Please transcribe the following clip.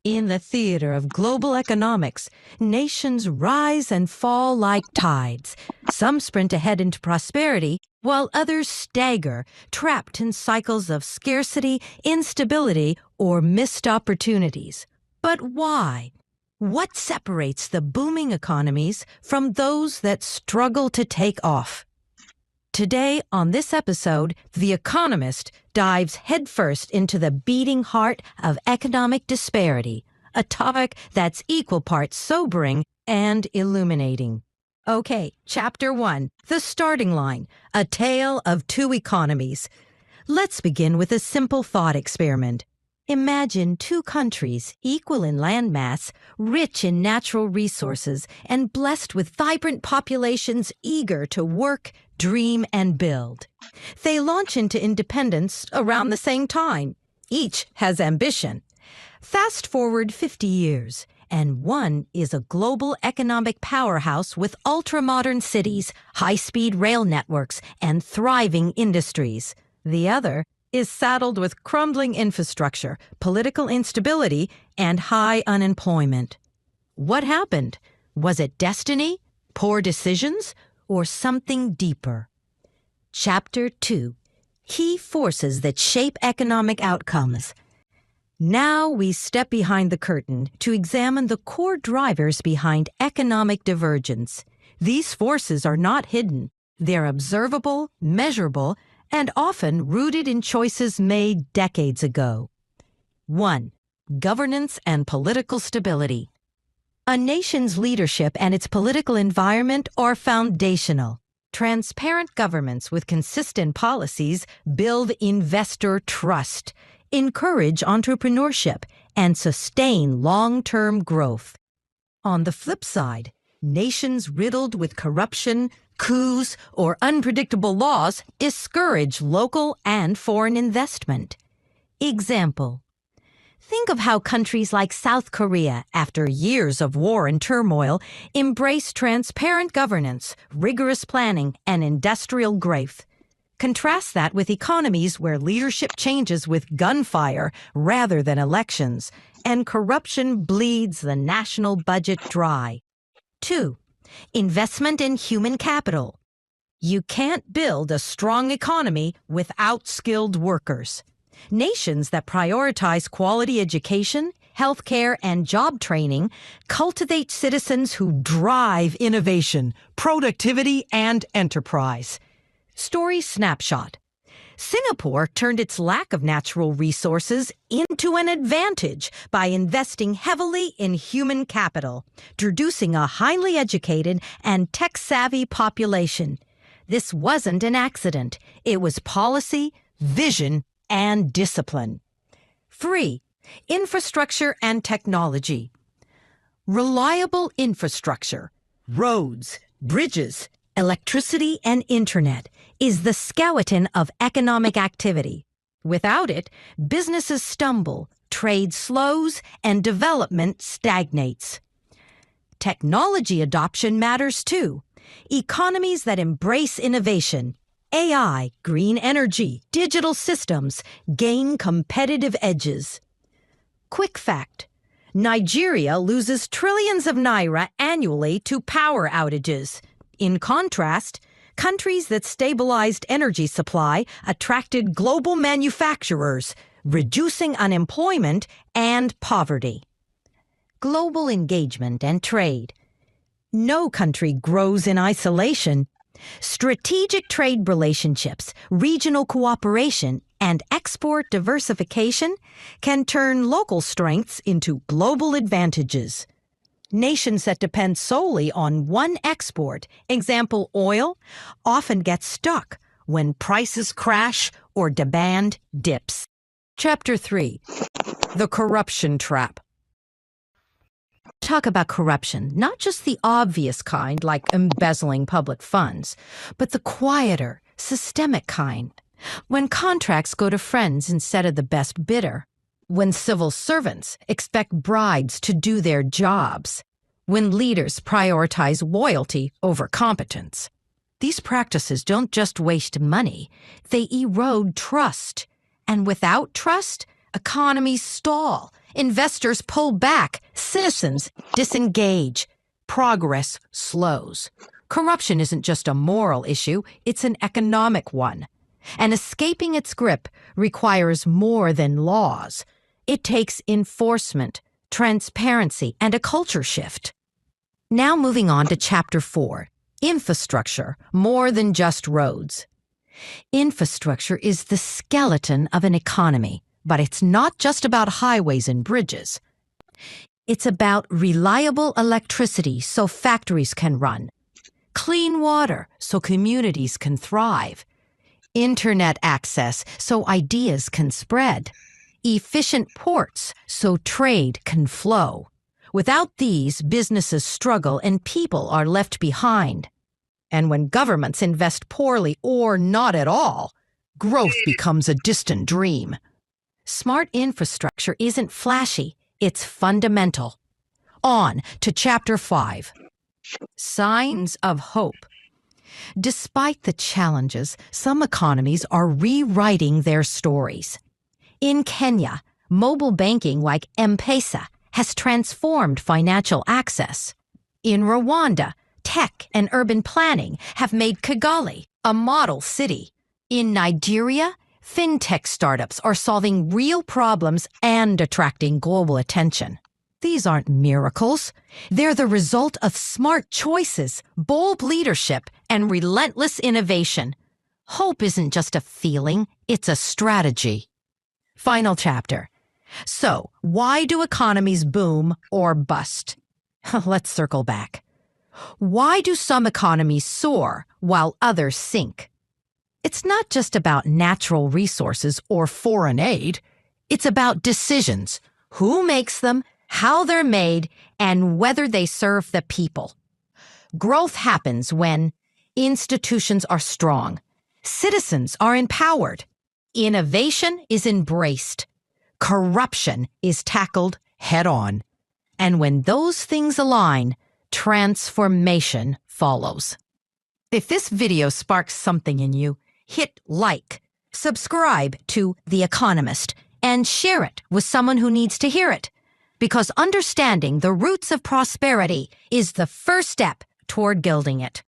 In the theater of global economics, nations rise and fall like tides. Some sprint ahead into prosperity, while others stagger, trapped in cycles of scarcity, instability, or missed opportunities. But why? What separates the booming economies from those that struggle to take off? Today, on this episode, The Economist dives headfirst into the beating heart of economic disparity, a topic that's equal parts sobering and illuminating. Okay, Chapter 1, The Starting Line, A Tale of Two Economies. Let's begin with a simple thought experiment. Imagine two countries, equal in landmass, rich in natural resources, and blessed with vibrant populations eager to work, dream, and build. They launch into independence around the same time. Each has ambition. Fast forward 50 years, and one is a global economic powerhouse with ultra-modern cities, high-speed rail networks, and thriving industries. The other is saddled with crumbling infrastructure, political instability, and high unemployment. What happened? Was it destiny, poor decisions, or something deeper? Chapter 2, Key Forces That Shape Economic Outcomes. Now we step behind the curtain to examine the core drivers behind economic divergence. These forces are not hidden. They're observable, measurable, and often rooted in choices made decades ago. 1. Governance and political stability. A nation's leadership and its political environment are foundational. Transparent governments with consistent policies build investor trust, encourage entrepreneurship, and sustain long-term growth. On the flip side, nations riddled with corruption, coups, or unpredictable laws discourage local and foreign investment. Example: think of how countries like South Korea, after years of war and turmoil, embrace transparent governance, rigorous planning, and industrial growth. Contrast that with economies where leadership changes with gunfire rather than elections, and corruption bleeds the national budget dry. 2. Investment in human capital. You can't build a strong economy without skilled workers. Nations that prioritize quality education, healthcare, and job training cultivate citizens who drive innovation, productivity, and enterprise. Story snapshot. Singapore turned its lack of natural resources into an advantage by investing heavily in human capital, producing a highly educated and tech-savvy population. This wasn't an accident. It was policy, vision, and discipline. 3. Infrastructure and technology. Reliable infrastructure, roads, bridges, electricity, and internet is the skeleton of economic activity. Without it, businesses stumble, trade slows, and development stagnates. Technology adoption matters too. Economies that embrace innovation, AI, green energy, digital systems, gain competitive edges. Quick fact: Nigeria loses trillions of naira annually to power outages. In contrast, countries that stabilized energy supply attracted global manufacturers, reducing unemployment and poverty. Global engagement and trade. No country grows in isolation. Strategic trade relationships, regional cooperation, and export diversification can turn local strengths into global advantages. Nations that depend solely on one export, example oil, often get stuck when prices crash or demand dips. Chapter 3, The Corruption Trap. Talk about corruption, not just the obvious kind like embezzling public funds, but the quieter, systemic kind. When contracts go to friends instead of the best bidder. When civil servants expect bribes to do their jobs. When leaders prioritize loyalty over competence. These practices don't just waste money, they erode trust. And without trust, economies stall, Investors pull back, citizens disengage. Progress slows. Corruption isn't just a moral issue, it's an economic one. And escaping its grip requires more than laws. It takes enforcement, transparency, and a culture shift. Now moving on to Chapter 4, Infrastructure, More Than Just Roads. Infrastructure is the skeleton of an economy, but it's not just about highways and bridges. It's about reliable electricity so factories can run, clean water so communities can thrive, internet access so ideas can spread, efficient ports so trade can flow. Without these, businesses struggle and people are left behind. And when governments invest poorly or not at all, growth becomes a distant dream. Smart infrastructure isn't flashy, it's fundamental. On to Chapter 5. Signs of Hope. Despite the challenges, some economies are rewriting their stories. In Kenya, mobile banking like M-Pesa has transformed financial access. In Rwanda, tech and urban planning have made Kigali a model city. In Nigeria, fintech startups are solving real problems and attracting global attention. These aren't miracles. They're the result of smart choices, bold leadership, and relentless innovation. Hope isn't just a feeling, it's a strategy. Final chapter. So, why do economies boom or bust? Let's circle back. Why do some economies soar while others sink? It's not just about natural resources or foreign aid. It's about decisions. Who makes them, how they're made, and whether they serve the people. Growth happens when institutions are strong, citizens are empowered, innovation is embraced, corruption is tackled head-on. And when those things align, transformation follows. If this video sparks something in you, hit like, subscribe to The Economist, and share it with someone who needs to hear it. Because understanding the roots of prosperity is the first step toward building it.